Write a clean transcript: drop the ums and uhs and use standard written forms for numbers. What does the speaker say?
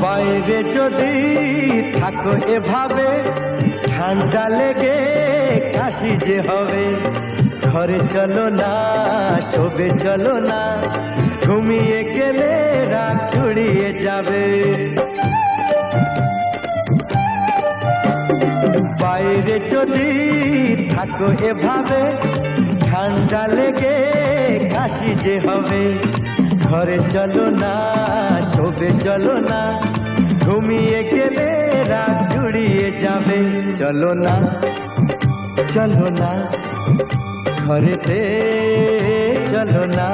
বাইরে যদি থাকো এভাবে ঠান্ডা লেগে কাশি যে হবে। ঘরে চলো না, শোবে চলো না, ঘুমিয়ে গেলে রাত ছড়িয়ে যাবে। বাইরে যদি থাকো এভাবে ঠান্ডা লেগে কাশি যে হবে। ঘরে চলো না, শোবে চলো না, ঘুমিয়ে গেলে রাত জুড়িয়ে যাবে। চলো না, চলো না, ঘরেতে চলো না।